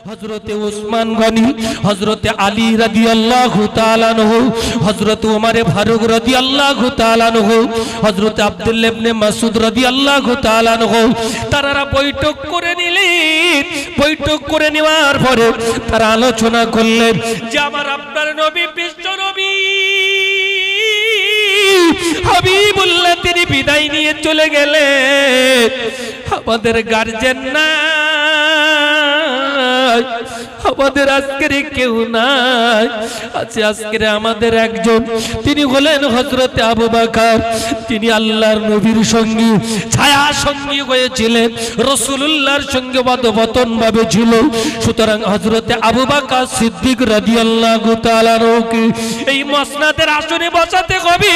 হযরতে উসমান গনি, হযরতে আলী রাদিয়াল্লাহু তাআলা আনহু, হযরতে ওমর ফারুক রাদিয়াল্লাহু তাআলা আনহু, হযরতে আব্দুল্লাহ ইবনে মাসউদ রাদিয়াল্লাহু তাআলা আনহু তারা বৈঠক করে নিলেন। বৈঠক করে নেওয়ার পরে তারা আলোচনা করলেন যে আমার আপনার নবী, বিশ্ব নবী হাবিবুল্লাহ তিনি বিদায় নিয়ে চলে গেলেন, আমাদের গার্জেন নাই, আমাদের আজকের কেউ নাই, আছে আজকের আমাদের একজন, তিনি হলেন হযরতে আবু বকর। তিনি আল্লাহর নবীর সঙ্গী, ছায়া সঙ্গী হয়েছিলেন, রাসূলুল্লাহর সঙ্গে বদবতন ভাবে ছিল। সুতরাং হযরতে আবু বকর সিদ্দিক রাদিয়াল্লাহু তাআলা আনহুকে এই মসনদের আসনে বসাতে হবে,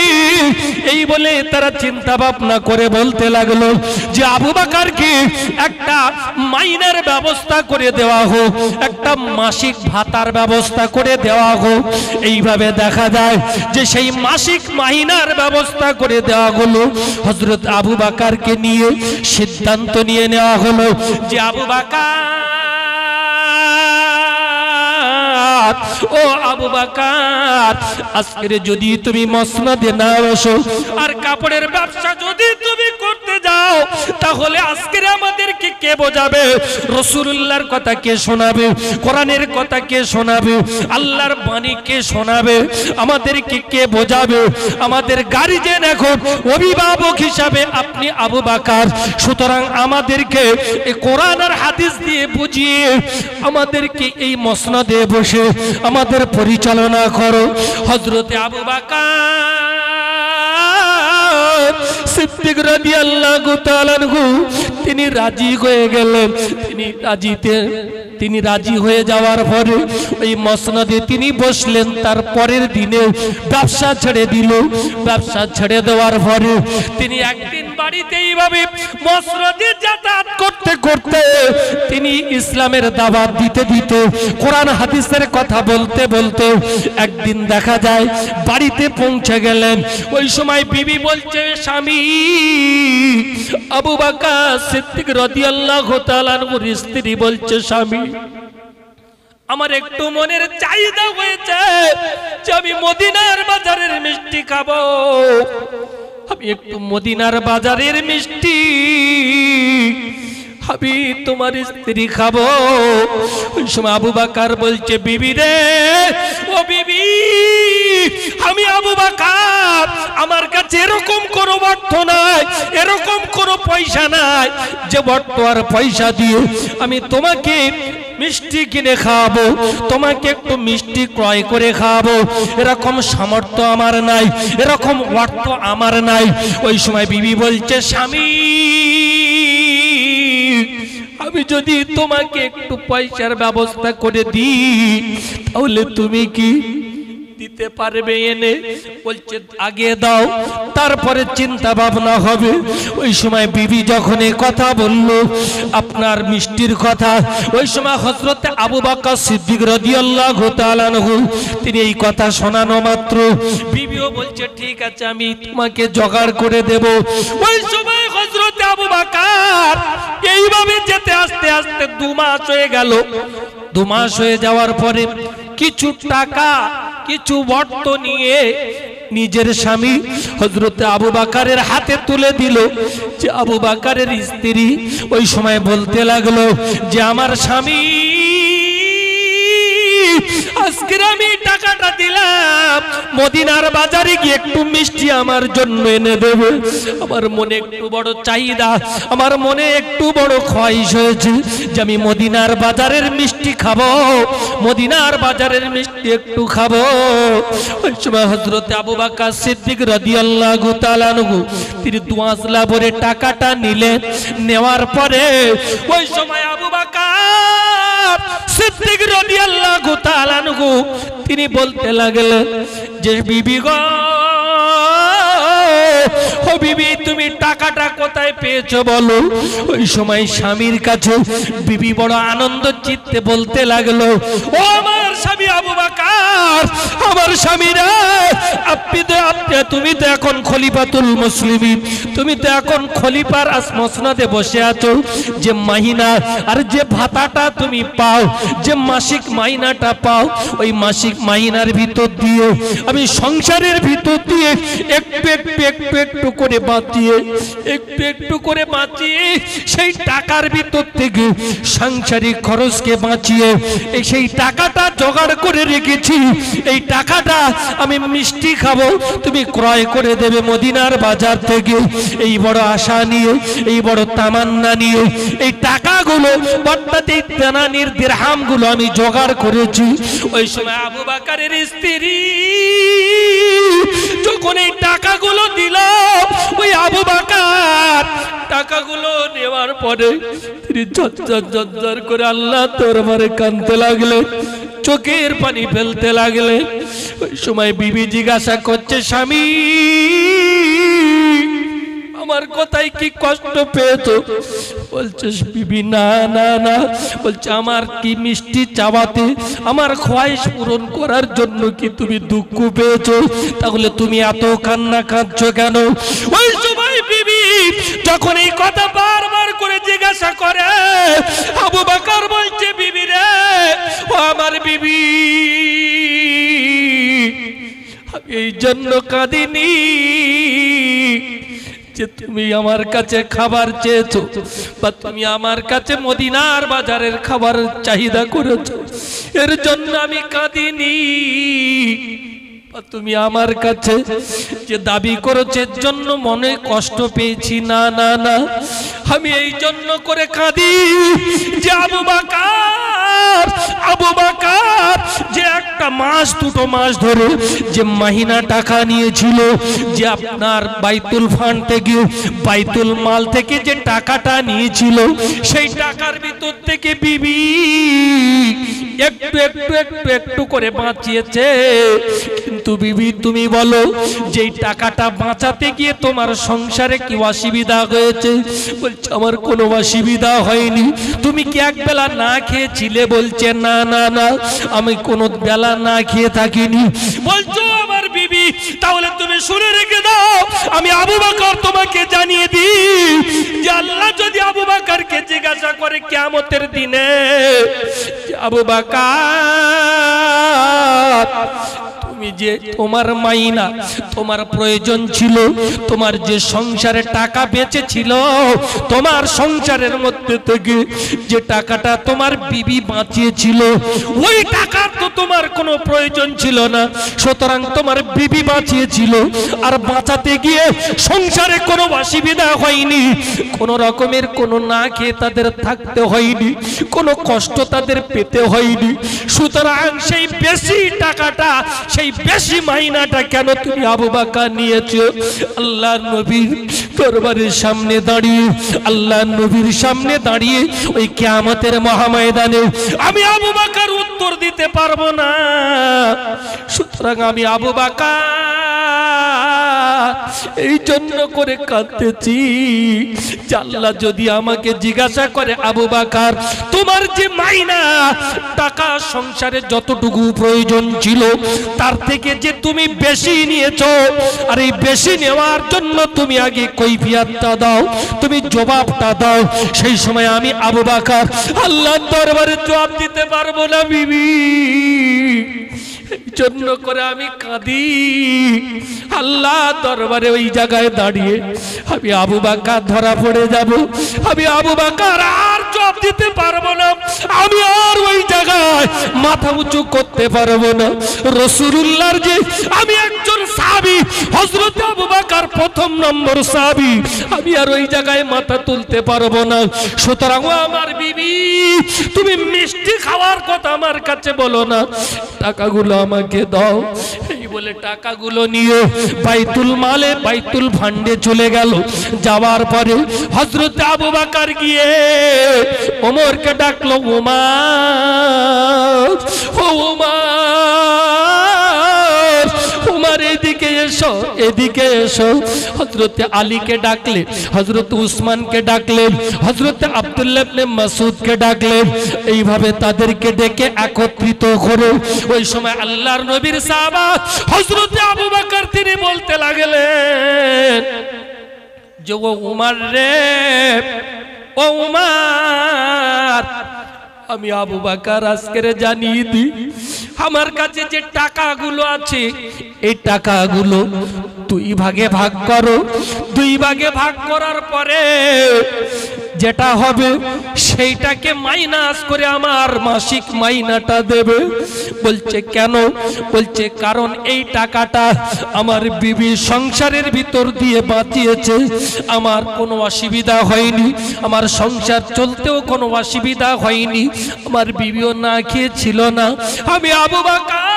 এই বলে তারা চিন্তা ভাবনা করে বলতে লাগলো যে আবু বকরকে একটা মাইনের ব্যবস্থা করে দেওয়া হোক, একটা মাসিক ভাতার ব্যবস্থা করে দেওয়া হোক। এইভাবে দেখা যায় যে সেই মাসিক মাইনার ব্যবস্থা করে দেওয়া হলো। হযরত আবু বকরকে নিয়ে সিদ্ধান্ত নিয়ে নেওয়া হলো যে আবু বকর, ও আবু বকর, আজকে যদি তুমি মসনদে না বসো আর কাপড়ের ব্যবসা যদি তুমি করতে যাও, তাহলে আজকে আমাদেরকে কে বোঝাবে? রাসূলুল্লাহর কথা কে শোনাবে? কোরআনের কথা কে শোনাবে? আল্লাহর বাণী কে শোনাবে? আমাদেরকে কে বোঝাবে? আমাদের গার্জিয়ান এখন অভিভাবক হিসাবে আপনি আবু বকর। সুতরাং আমাদেরকে এই কোরআন আর হাদিস দিয়ে বুঝিয়ে আমাদেরকে এই মসনদে বসে আমাদের পরিচালনা করো। হযরতে আবু বকর সিদ্দিক রাদিয়াল্লাহু তাআলা আনহু তিনি রাজি হয়ে গেলেন। তিনি রাজি হয়ে যাওয়ার পরে ওই মসনদে তিনি বসলেন। তার পরের দিনে ব্যবসা ছেড়ে দিল। ব্যবসা ছেড়ে দেওয়ার পরে তিনি একদিন বাড়িতে এইভাবে মসনদে যাতায়াত করতে করতে তিনি ইসলামের দাওয়াত দিতে দিতে কোরআন হাদিসের কথা বলতে বলতে একদিন দেখা যায় বাড়িতে পৌঁছে গেলেন। ওই সময় বিবি বলছে, স্বামী আবু বকর সিদ্দিক রাদিয়াল্লাহু তাআলা আনহুর স্ত্রী বলছে, স্বামী আমার একটু মনের চাহিদা হয়েছে যে আমি মদিনার বাজারের মিষ্টি খাবো, আমি একটু মদিনার বাজারের মিষ্টি আমি তোমার স্ত্রী খাবো। ওই সময় আবু বকর বলছে, বিবি রে, ও বিবি, আমি আবু বকর, আমার কাছে এরকম কোনো অর্থ নাই, এরকম কোনো পয়সা নাই যে অর্থ আর পয়সা দিয়ে আমি তোমাকে মিষ্টি কিনে খাওয়াবো, তোমাকে একটু মিষ্টি ক্রয় করে খাওয়াবো, এরকম সামর্থ্য আমার নাই, এরকম অর্থ আমার নাই। ওই সময় বিবি বলছে, স্বামী আমি যদি তোমাকে একটু পয়সার ব্যবস্থা করে দিই তাহলে তুমি কি দিতে পারবে এনে? বলছে, আগে দাও, তারপরে চিন্তা ভাবনা হবে। ওই সময় বিবি যখন এই কথা বলল আপনার মিষ্টির কথা, ওই সময় হযরতে আবু বকর সিদ্দিক রাদিয়াল্লাহু তাআলা আনহু তিনি এই কথা শোনানো মাত্র বিবিও বলছে, ঠিক আছে আমি তোমাকে জোগাড় করে দেব। ওই সময় হযরতে আবু বকর এইভাবে যেতে আস্তে আস্তে 2 মাস হয়ে গেল। 2 মাস হয়ে যাওয়ার পরে কিছু টাকা কিছু অর্থ নিয়ে নিজের স্বামী হযরতে আবু বকরের হাতে তুলে দিল। যে আবু বকরের স্ত্রী ওই সময় বলতে লাগলো যে আমার স্বামী, আজকে আমি টাকাটা দিলাম, মদিনার বাজারে গিয়ে একটু মিষ্টি আমার জন্য এনে দেবে। আমার মনে একটু বড় চাহিদা, আমার মনে একটু বড় খোয়াইশ হয়েছে যে আমি মদিনার বাজারের মিষ্টি খাবো, মদিনার বাজারের মিষ্টি একটু খাবো। ওই সময় হযরতে আবু বকর সিদ্দিক রাদিয়াল্লাহু তাআলা আনহু তিনি 2 আঁচলা ভরে টাকাটা নিলেন। নেওয়ার পরে ওই সময় আবু বকর সিদ্দিক রাদিয়াল্লাহু তাআলা আনহু তিনি বলতে লাগলেন যে বিবি গো, ও বিবি তুমি টাকাটা কোথায় পেয়েছো বলো। ওই সময় স্বামীর কাছে বিবি বড় আনন্দ চিত্তে বলতে লাগলো, ও আমার স্বামী স্বামী আবু বকর, আমার স্বামীরা, তুমি তো এখন খলিফাতুল মুসলিমিন, তুমি তো এখন খলিফার মসনদে বসে আছো। যে মাহিনা আর যে ভাতাটা তুমি পাও, যে মাসিক মাইনাটা পাও, ওই মাসিক মাইনার ভিতর দিয়ে আমি সংসারের ভিতর দিয়ে একটু একটু একটু একটু করে বাঁচিয়ে, একটু একটু করে বাঁচিয়ে সেই টাকার ভিতর থেকে সাংসারিক খরচকে বাঁচিয়ে সেই টাকাটা জোগাড় করে রেখেছি। এই টাকাটা আমি মিষ্টি খাবো, তুমি ক্রয় করে দেবে মদিনার বাজার থেকে। এই বড় আশা নিয়ে, এই বড় তামান্না নিয়ে এই টাকাগুলো, অর্থাৎ এই তেনানির দিরহামগুলো আমি জোগাড় করেছি। ওই সময় আবু বকরের স্ত্রী যখন এই টাকাগুলো দিল, ওই আবু বকর টাকাগুলো নেওয়ার পরে তিনি ঝরঝর ঝরঝর করে আল্লাহ দরবারে কাঁদতে লাগলেন, চোখের পানি ফেলতে লাগলেন। ওই সময় বিবি জিজ্ঞাসা করছে, স্বামী আমার কথায় কি কষ্ট পেয়েছো? বলছে বিবি, না না না, বলছে আমার কি মিষ্টি চাওয়াতে, আমার খোয়াইশ পূরণ করার জন্য কি তুমি দুঃখ পেয়েছো? তাহলে তুমি এত কান্না কাঁদছো কেন? ওই সময় বিবি যখন এই কথা বারবার করে জিজ্ঞাসা করে, আবু বকর বলছে, বিবি রে, ও আমার বিবি, আমি এই জন্য কাঁদিনি যে তুমি আমার কাছে খাবার চেয়েছো, বা তুমি আমার কাছে মদিনার বাজারের খাবার চাহিদা করেছো, এর জন্য আমি কাঁদিনি। তুমি আমার কাছে যে দাবি করেছো এর জন্য মনে কষ্ট পেয়েছি, না না না, আমি এই জন্য করে কাঁদি যে আবু বকর, আবু বকর যে একটা মাস দুটো মাস ধরে যে মাহিনা টাকা নিয়েছিল, যে আপনার বাইতুল ফান্ড থেকে, বাইতুল মাল থেকে যে টাকাটা নিয়েছিল, সেই টাকার ভিতর থেকে বিবি একটু একটু একটু একটু করে বাঁচিয়েছে। কিন্তু বিবি তুমি বলো, যে টাকাটা বাঁচাতে গিয়ে তোমার সংসারে কি অসুবিধা হয়েছে? বলছে আমার কোনো অসুবিধা হয়নি। তুমি কি এক বেলা না খেয়েছিলে? বলছে না না না, আমি কোনো বেলা না খেয়ে থাকিনি। বলছো আমার বিবি, তাহলে তুমি শুনে রেখে দাও, আমি আবু বকর তোমাকে জানিয়ে দিই যে আল্লাহ যদি আবু বকরকে জিজ্ঞাসা করে কিয়ামতের দিনে, আবু বকর তুমি যে তোমার মাইনা, তোমার প্রয়োজন ছিল, তোমার যে সংসারে টাকা বেঁচে ছিল, তোমার সংসারের মধ্যে থেকে যে টাকাটা তোমার বিবি বাঁচিয়েছিল, ওই টাকার তো তোমার কোনো প্রয়োজন ছিল না, সুতরাং তোমার বিবি বাঁচিয়েছিল। আর বাঁচাতে গিয়ে সংসারে কোনো অসুবিধা হয়নি, কোনো রকমের কোনো না খেয়ে তাদের থাকতে হয়নি, কোনো কষ্ট তাদের পেতে হয়নি। সুতরাং সেই বেশি টাকাটা, সেই বেশি মাইনাটা কেন তুমি আবু বকর নিয়েছো? আল্লাহর নবীর দরবারের সামনে দাঁড়িয়ে, আল্লাহর নবীর সামনে দাঁড়িয়ে ওই কিয়ামতের মহাময়দানে আমি আবু বকর উত্তর দিতে পারবো না। সুতরাং আমি আবু বকর এই জন্য করে কাঁদতেছি যে আল্লাহ যদি আমাকে জিজ্ঞাসা করে, আবু বকর তোমার যে মাইনা টাকা সংসারে যতটুকু প্রয়োজন ছিল তার থেকে যে তুমি বেশি নিয়েছো, আর এই বেশি নেওয়ার জন্য তুমি আগে কৈফিয়তটা দাও, তুমি জবাবটা দাও। সেই সময় আমি আবু বকর আল্লাহর দরবারে জবাব দিতে পারবো না বিবি, জন্য করে আমি কাঁদি। আল্লাহ দরবারে ওই জায়গায় দাঁড়িয়ে আমি আবু বকর ধরা পড়ে যাব, আমি আবু বকর আর জবাব দিতে পারবো না, আমি আর ওই জায়গায় মাথা উঁচু করতে পারবো না। রাসূলুল্লাহর যে আমি একজন সাহাবী, হযরত আবু বকর প্রথম নম্বর সাহাবী, আমি আর ওই জায়গায় মাথা তুলতে পারবো না। সুতরাং আমার বিবি তুমি মিষ্টি খাওয়ার কথা আমার কাছে বলো না, টাকাগুলো আমাকে দাও। এই বলে টাকাগুলো নিয়ে বাইতুল মালে, বাইতুল ফান্ডে চলে গেল। যাওয়ার পরে হযরত আবু বকর গিয়ে ওমরকে ডাকলো, ওমর, ও ওমর, ওমর এদিকে এসো, এদিকে এসো। হযরতে আলীকে ডাকলেন, হযরতে উসমানকে ডাকলেন, হযরতে আব্দুল্লাহ ইবনে মাসউদকে ডাকলেন। এইভাবে তাদেরকে ডেকে একত্রিত করে ওই সময় আল্লাহর নবীর সাহাবা হযরতে আবু বকর তিনি বলতে লাগলেন যে ও উমর রে, ও উমর, আমি আবু বকর আজকে জানিয়ে দিই, আমার কাছে যে টাকাগুলো আছে এই টাকাগুলো দুই ভাগে ভাগ করো। দুই ভাগে ভাগ করার পরে যেটা হবে সেইটাকে মাইনাস করে আমার মাসিক মাইনাটা দেবে। বলছে কেন? বলছে কারণ এই টাকাটা আমার বিবি সংসারের ভিতর দিয়ে বাঁচিয়েছে, আমার কোনো অসুবিধা হয়নি, আমার সংসার চলতেও কোনো অসুবিধা হয়নি, আমার বিবিও না খেয়েছিল না, আমি আবু বকর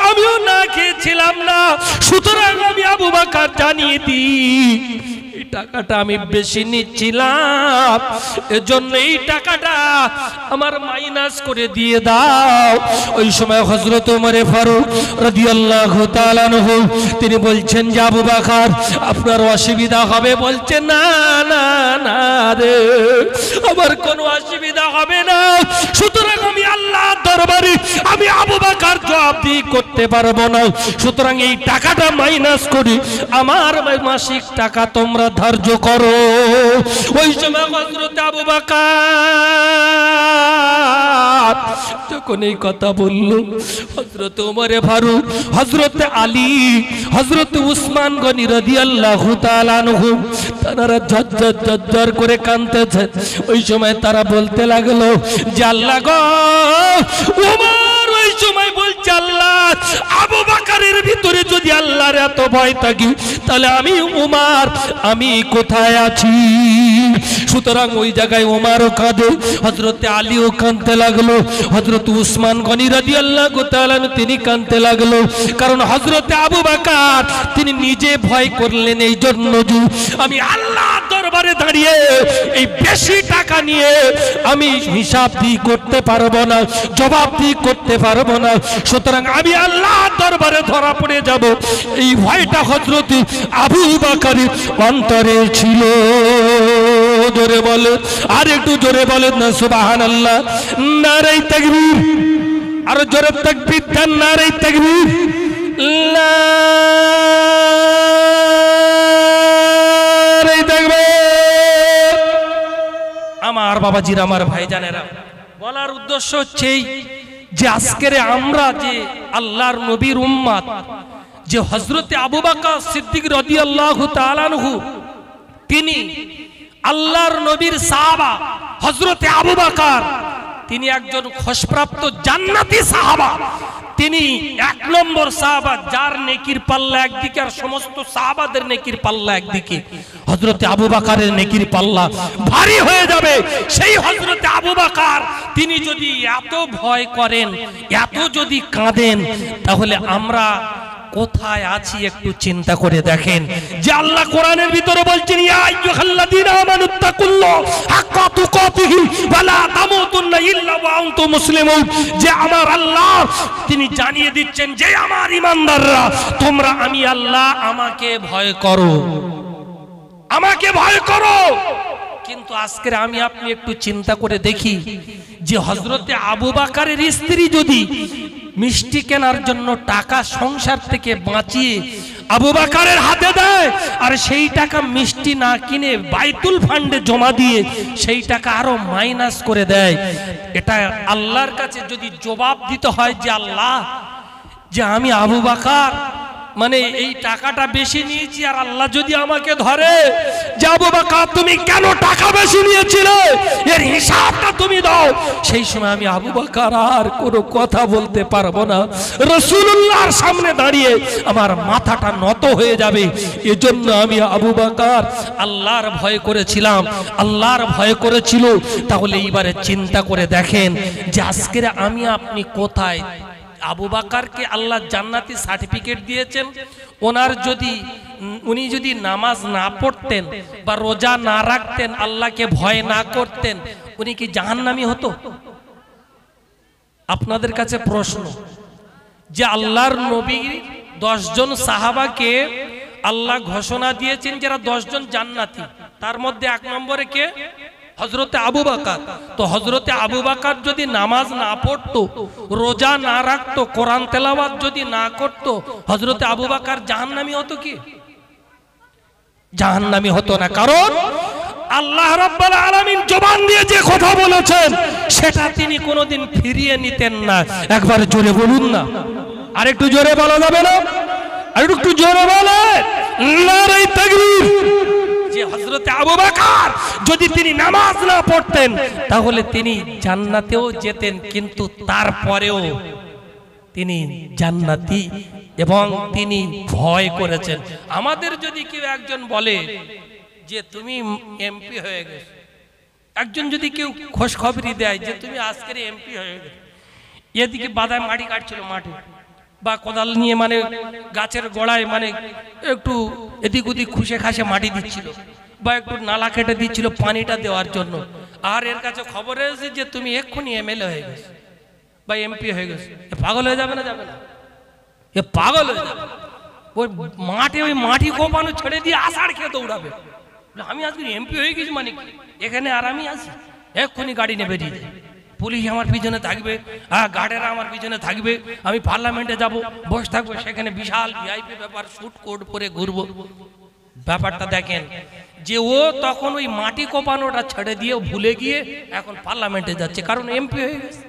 আমিও না খেয়েছিলাম না। সুতরাং আমি আবু বকর জানিয়ে দিই এই টাকাটা আমি বেশি নিচ্ছিলাম, এজন্য এই টাকাটা আমার মাইনাস করে দিয়ে দাও। ওই সময় হযরত ওমর ফারুক রাদিয়াল্লাহু তাআলা আনহু তিনি বলছেন যে আবু বকর আপনার অসুবিধা হবে? বলছে না না না রে, আমার কোনো অসুবিধা হবে না। সুতরাং আমি আল্লাহর দরবারে আমি আবু বকর জবাবদিহি করতে পারবো না, সুতরাং এই টাকাটা মাইনাস করি, আমার মাসিক টাকা তোমরা ধার্য করো। ওই সময় হযরত আবু বকর যখন এই কথা বলল, হযরত ওমর ফারুক, হযরত আলী, হযরত উসমান গনি রাদিয়াল্লাহু তাআলা আনহু তারা ঝরঝর ঝরঝর করে কাঁদতেছে। ওই সময় তারা বলতে লাগলো যে আল্লাহ গো, ওমর ওই সময় বলছে আল্লাহ, আবু বকরের ভিতরে যদি আল্লাহর এত ভয় থাকে তাহলে আমি উমর আমি কোথায় আছি? সুতরাং ওই জায়গায় ওমরও কাঁদে, হযরতে আলীও কাঁদতে লাগলো, হযরত উসমান গনি রাদিয়াল্লাহু তাআলা তিনি কাঁদতে লাগলো। কারণ হযরতে আবু বকর তিনি নিজে ভয় করলেন এই জন্য যে আমি আল্লাহর দরবারে দাঁড়িয়ে এই বেশি টাকা নিয়ে আমি হিসাবদিহি করতে পারবো না, জবাবদিহি করতে পারবো না, সুতরাং আমি আল্লাহর দরবারে ধরা পড়ে যাব, এই ভয়টা হযরত আবু বকরের অন্তরে ছিল। জোরে বলে, আর একটু জোরে বলেন না সুবহানাল্লাহ। নারে তাকবীর, আর জোরে তাকবীর দেন, নারে তাকবীর। নারে তাকবীর। আমার বাবাজিরা, আমার ভাইজানেরা, বলার উদ্দেশ্য হচ্ছে যে আজকের আমরা যে আল্লাহর নবীর উম্মত, যে হযরতে আবু বকর সিদ্দিক রাদিয়াল্লাহু তাআলা আনহু তিনি আল্লাহর নবীর সাহাবা, হযরতে আবু বকর তিনি একজন খোশপ্রাপ্ত জান্নাতি সাহাবা, তিনি এক নম্বর সাহাবা, যার নেকির পাল্লা একদিকে আর সমস্ত সাহাবাদের নেকির পাল্লা একদিকে। হযরতে আবু বকরের নেকির পাল্লা ভারী হয়ে যাবে। সেই হযরতে আবু বকর তিনি যদি এত ভয় করেন, এত যদি কাঁদেন, তাহলে আমরা কোথায় আছি একটু চিন্তা করে দেখেন। যে আল্লাহ কোরআনের ভিতরে বলছেন ইয়া আইয়ুহাল্লাযীনা আমানুত্তাকুল্লাহ হাক্কা তুকাতিহি ওয়া লা তামুতুন্না ইল্লা ওয়া আনতুম মুসলিমুন, যে আমার আল্লাহ তিনি জানিয়ে দিচ্ছেন যে আমার ঈমানদাররা তোমরা আমি আল্লাহ আমাকে ভয় করো, আমাকে ভয় করো। কিন্তু আজকে আমি আপনি একটু চিন্তা করে দেখি যে হযরতে আবু বকরের স্ত্রী যদি মিষ্টি কেনার জন্য টাকা সংসার থেকে বাঁচিয়ে আবু বকরের হাতে দেয়, আর সেই টাকা মিষ্টি না কিনে বাইতুল ফান্ডে জমা দিয়ে সেই টাকা আরো মাইনাস করে দেয়, এটা আল্লাহর কাছে যদি জবাব দিতে হয় যে আল্লাহ, যে আমি আবু বকর মানে এই টাকাটা বেশি নিয়েছি, আর আল্লাহ যদি আমাকে ধরে যে আবু বকর তুমি কেন টাকা বেশি নিয়েছিলে, এর হিসাবটা তুমি দাও, সেই সময় আমি আবু বকর আর কোনো কথা বলতে পারবো না, রাসূলুল্লাহর সামনে দাঁড়িয়ে আমার মাথাটা নত হয়ে যাবে। এজন্য আমি আবু বকর আল্লাহর ভয় করেছিলাম, আল্লাহর ভয় করেছিল। তাহলে এইবারে চিন্তা করে দেখেন যে আজকের আমি আপনি কোথায়? আবু বকরকে আল্লাহ জান্নাতি সার্টিফিকেট দিয়েছেন, ওনার যদি উনি যদি নামাজ না পড়তেন বা রোজা না রাখতেন, আল্লাহকে ভয় না করতেন, উনি কি জাহান্নামী হতো? আপনাদের কাছে প্রশ্ন, যে আল্লাহর নবী 10 জন সাহাবাকে আল্লাহ ঘোষণা দিয়েছেন যারা 10 জন জান্নাতি। তার মধ্যে 1 নম্বরে কে? হযরতে আবু বকর। তো হযরতে আবু বকর যদি নামাজ না পড়তো, রোজা না রাখতো, কোরআন তেলাওয়াত যদি না করতো, হযরতে আবু বকর জাহান্নামী হতো কি? জাহান্নামী হতো না। কারণ আল্লাহ রাব্বুল আলামিন জবান দিয়ে যে কথা বলেছেন সেটা তিনি কোনোদিন ফিরিয়ে নিতেন না। একবার জোরে বলুন না, আরেকটু জোরে বলা যাবে না? আরেকটু জোরে বলেন নারে তাকবীর। যে হযরতে আবু বকর যদি তিনি নামাজ না পড়তেন তাহলে তিনি জান্নাতেও যেতেন, কিন্তু তারপরেও তিনি জান্নাতি এবং তিনি ভয় করেছেন। আমাদের যদি কেউ একজন বলে যে তুমি এমপি হয়ে গেছো, একজন যদি কেউ খোঁজ খবরই দেয় যে তুমি আজকের এমপি হয়ে গেছো, এদিকে বাদায় মাটি কাটছিল মাঠে বা কোদাল নিয়ে মানে গাছের গোড়ায় মানে একটু এদিক ওদিক খুশে খাসে মাটি দিচ্ছিল বা একটু নালা কেটে দিচ্ছিল পানিটা দেওয়ার জন্য, আর এর কাছে খবর এসেছে যে তুমি এক্ষুনি এমএলএ হয়ে গেছো বা এমপি হয়ে গেছো, পাগল হয়ে যাবে না? যাবে না? এ পাগল হয়ে যাবে। ওই মাঠে ওই মাটি কোপানো ছেড়ে দিয়ে আষাঢ় খেয়ে দৌড়াবে, আমি আজকে এমপি হয়ে গেছি মানে এখানে আর আমি আছি, এক্ষুনি গাড়ি নিয়ে বেরিয়ে যাই, পুলিশ আমার পিছনে থাকবে, গার্ডেরা আমার পিছনে থাকবে, আমি পার্লামেন্টে যাব, বসে থাকবো, সেখানে বিশাল ভিআইপি ব্যাপার, স্যুট কোট পরে ঘুরবো। ব্যাপারটা দেখেন যে ও তখন ওই মাটি কোপানোটা ছেড়ে দিয়ে ভুলে গিয়ে এখন পার্লামেন্টে যাচ্ছে, কারণ এমপি হয়ে গেছে।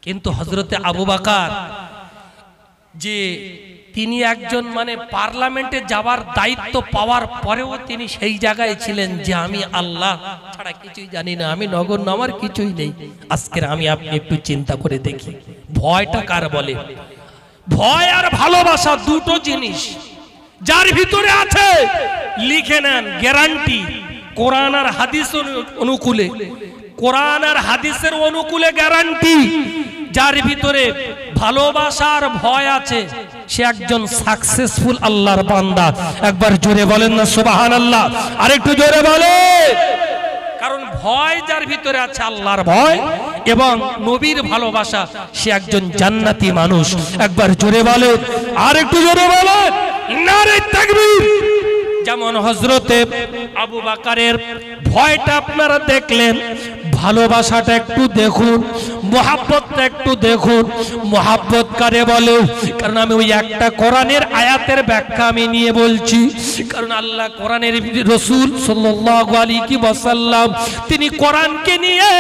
কিন্তু হযরতে আবু বকর যে তিনি একজন মানে পার্লামেন্টে যাওয়ার দায়িত্ব পাওয়ার পরেও তিনি সেই জায়গায় ছিলেন যে আমি আল্লাহ ছাড়া কিছুই জানি না, আমি নগণ্য, আমার কিছুই নেই। আজকের আমি আপনি একটু চিন্তা করে দেখি ভয়টা কার বলে? ভয় আর ভালোবাসা দুটো জিনিস যার ভিতরে আছে, লিখে নেন, গ্যারান্টি কোরআন আর হাদিস অনুকূলে, কোরআন আর হাদিসের অনুকূলে গ্যারান্টি। যার ভিতরে ভালোবাসা আর ভয় আছে সে একজন সাকসেসফুল আল্লাহর বান্দা। একবার জোরে বলেন না সুবহানাল্লাহ, আরেকটু জোরে বলে। কারণ ভয় যার ভিতরে আছে, আল্লাহর ভয় এবং নবীর ভালোবাসা, সে একজন জান্নাতি মানুষ। একবার জোরে বলে, আরেকটু জোরে বলে নারে তাকবীর। যেমন হযরতে আবু বকরের ভয়টা আপনারা দেখলেন, ভালোবাসাটা একটু দেখুন, মোহাব্বতটা একটু দেখুন। মোহাব্বত কারে বলে? কারণ আমি ওই একটা কোরআনের আয়াতের ব্যাখ্যা আমি নিয়ে বলছি, কারণ আল্লাহ কোরআনের রাসূল সাল্লাল্লাহু আলাইহি ওয়াসাল্লাম তিনি কোরআনকে নিয়ে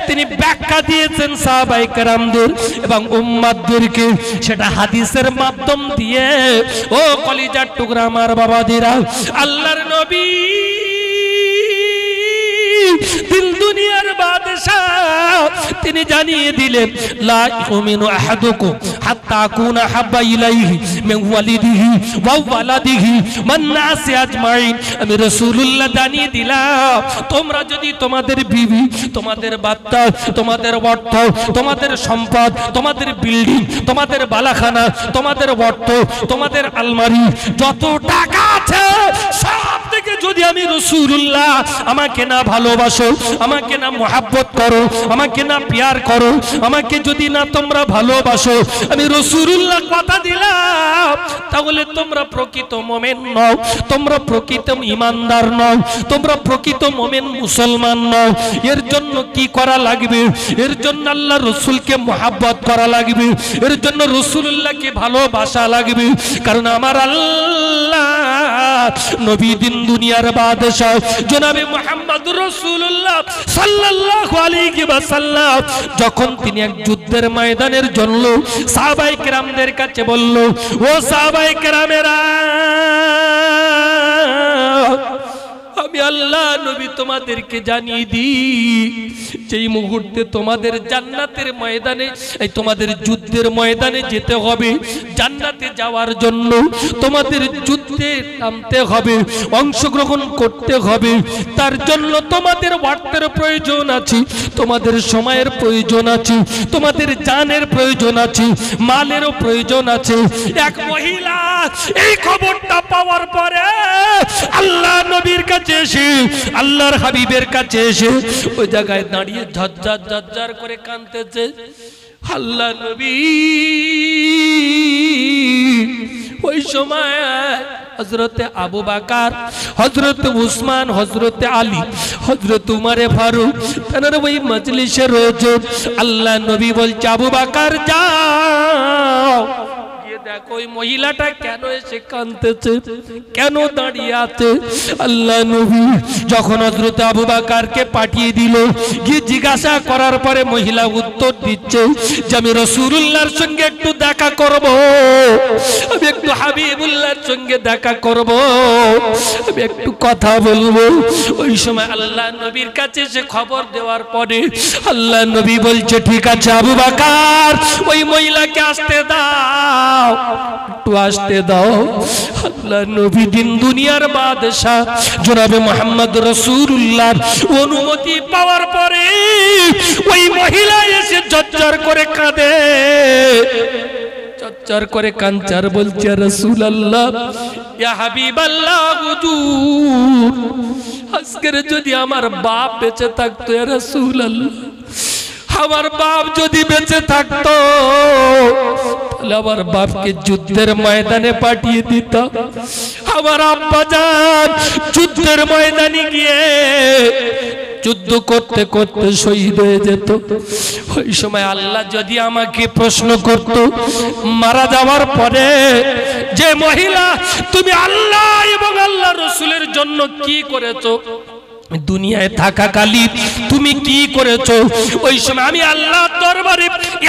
তিনি ব্যাখ্যা দিয়েছেন সাহাবায়ে কেরামদের এবং উম্মতদেরকে, সেটা হাদিসের মাধ্যম দিয়ে। ও কলিজার টুকরা আমার বাবাদিরা, আল্লাহর নবী দিল দুনিয়ার বাদশাহ, তিনি জানিয়ে দিলেন লা ইউমিনু আহাদুকুম হাত্তা আকুনা হাব্বা ইলাইহি মিন ওয়ালিদিহি ওয়া ওয়ালাদিহি মান নাসি আজমাইন। আমি রাসূলুল্লাহ জানিয়ে দিলাম, তোমরা যদি তোমাদের বিবি, তোমাদের বাচ্চা, তোমাদের অর্থ, তোমাদের সম্পদ, তোমাদের বিল্ডিং, তোমাদের বালাখানা, তোমাদের অর্থ, তোমাদের আলমারি, যত টাকা আছে সব থেকে যদি আমি রাসূলুল্লাহ আমাকে না ভালোবাসো, আমাকে না মোহাব্বত করো, আমাকে না প্যার করো, আমাকে যদি না তোমরা ভালোবাসো, আমি রাসূলুল্লাহ কথা দিলাম, তাহলে তোমরা প্রকৃত মুমিন নও, তোমরা প্রকৃত ঈমানদার নও, তোমরা প্রকৃত মুমিন মুসলমান নও। এর জন্য কি করা লাগবে? এর জন্য আল্লাহ রাসূলকে মোহাব্বত করা লাগবে, এর জন্য রাসূলুল্লাহকে ভালোবাসা লাগবে। কারণ আমার আল্লাহ নবী দিন দুনিয়ার বাদশাহ জনাবে মুহাম্মদুর রাসূলুল্লাহ সাল্লাল্লাহু আলাইহি ওয়াসাল্লাম যখন তিনি এক যুদ্ধের ময়দানের জন্য সাহাবায়ে কেরামদের কাছে বলল, ও সাহাবায়ে কেরামেরা, আমি আল্লাহ নবী তোমাদেরকে জানিয়ে দিই, যেই মুহূর্তে তোমাদের জান্নাতের ময়দানে, এই তোমাদের যুদ্ধের ময়দানে যেতে হবে, জান্নাতে যাওয়ার জন্য তোমাদের যুদ্ধে নামতে হবে, অংশগ্রহণ করতে হবে। তার জন্য তোমাদের অর্থের প্রয়োজন আছে, তোমাদের সময়ের প্রয়োজন আছে, তোমাদের জানের প্রয়োজন আছে, মালেরও প্রয়োজন আছে। এক মহিলা এই খবরটা পাওয়ার পরে আল্লাহ নবীর কাছে এসে, আল্লাহর হাবিবের কাছে এসে ওই জায়গায় দাঁড়িয়ে ঝরঝর ঝরঝর করে কাঁদতেছে। আল্লাহ নবী ওই সময় হযরতে আবু বকর, হযরতে উসমান, হযরতে আলী, হযরত উমরে ফারুক তাদের ওই মজলিসে রোজ আল্লাহ নবী বলছে আবু বকর যাও গিয়ে দেখো ওই মহিলাটা কেন এসে কাঁদতেছে, কেন দাঁড়িয়ে আছে। আল্লাহ নবী যখন হযরত আবু বকরকে পাঠিয়ে দিল, গিয়ে জিজ্ঞাসা করার পরে মহিলা উত্তর দিচ্ছে যে আমি রাসূলুল্লাহর সঙ্গে একটু দেখা করব, আমি একটু হাবিবুল্লাহর সঙ্গে দেখা করব, আমি একটু কথা বলবো। ওই সময় আল্লাহ নবীর কাছে সে খবর দেওয়ার পরে আল্লাহ নবী বলছে ঠিক আছে আবু বকর ওই মহিলাকে আসতে দাও, একটু আসতে দাও। আল্লাহ নবী দিন দুনিয়ার বাদশা জনাবে মুহাম্মদ রাসূলুল্লাহর অনুমতি পাওয়ার পরে ওই মহিলা এসে ঝরঝর করে কাঁদে, চচ্চর করে কাঞ্চার বলছে রাসূলুল্লাহ ইয়া হাবিবাল্লাহ হুজুর আজকে যদি আমার বাপ বেঁচে থাকতো ইয়া রাসূলুল্লাহ, আমার বাপ যদি বেঁচে থাকতো তাহলে আমার বাপকে যুদ্ধের ময়দানে পাঠিয়ে দিতাম, আমার আব্বা জান যুদ্ধের ময়দানে গিয়ে যুদ্ধ করতে করতে শহীদ হয়ে যেত। ওই সময় আল্লাহ যদি আমাকে প্রশ্ন করত মারা যাওয়ার পরে যে মহিলা তুমি আল্লাহ এবং আল্লাহ রাসূলের জন্য কি করেছো, দুনিয়ায় থাকাকালীন তুমি কি করেছো, ওই সময় আমি আল্লাহর দরবারে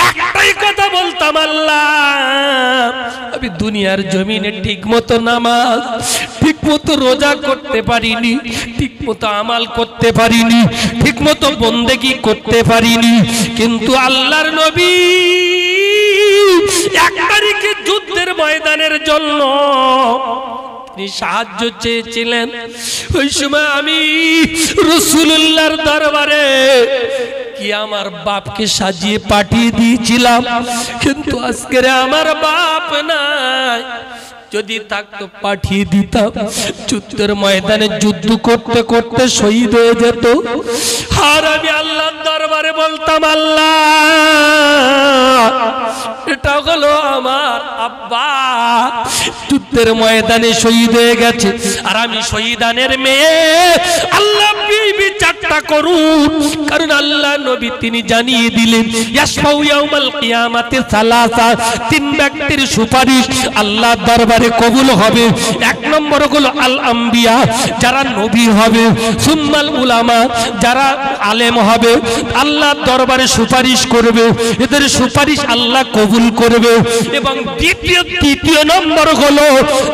একটাই কথা বলতাম আল্লাহ আমি দুনিয়ার জমিনে ঠিকমতো নামাজ, ঠিকমতো রোজা করতে পারিনি, ঠিকমতো আমাল করতে পারিনি, ঠিকমতো বন্দেগী করতে পারিনি, কিন্তু আল্লাহর নবী 1 তারিখে যুদ্ধের ময়দানের জন্য সাহায্য চেয়েছিলেন। ওই সময় আমি রাসূলুল্লাহর দরবারে কি আমার বাপকে সাজিয়ে পাঠিয়ে দিয়েছিলাম, কিন্তু আজকে আমার বাপ নাই, যদি থাকতো পাঠিয়ে দিতাম, যুদ্ধের ময়দানে যুদ্ধ করতে করতে শহীদ হয়ে যেত। আর আমি আল্লাহর দরবারে বলতাম আল্লাহ এটা হলো আমার আব্বা যুদ্ধের ময়দানে শহীদ হয়ে গেছে, আর আমি শহীদানের মেয়ে, আল্লাহ বিচারটা করুন। কারণ আল্লাহ নবী তিনি জানিয়ে দিলেন ইয়াশফাউ ইয়াউমাল কিয়ামাতি সালাসা, 3 ব্যক্তির সুপারিশ আল্লাহর দরবারে কবুল হবে। 1 নম্বর হলো আল আম্বিয়া যারা নবী হবে, সুম্মাল উলামা যারা আলেম হবে, আল্লাহর দরবারে সুপারিশ করবে, এদের সুপারিশ আল্লাহ কবুল করবে। এবং তৃতীয় নম্বর হলো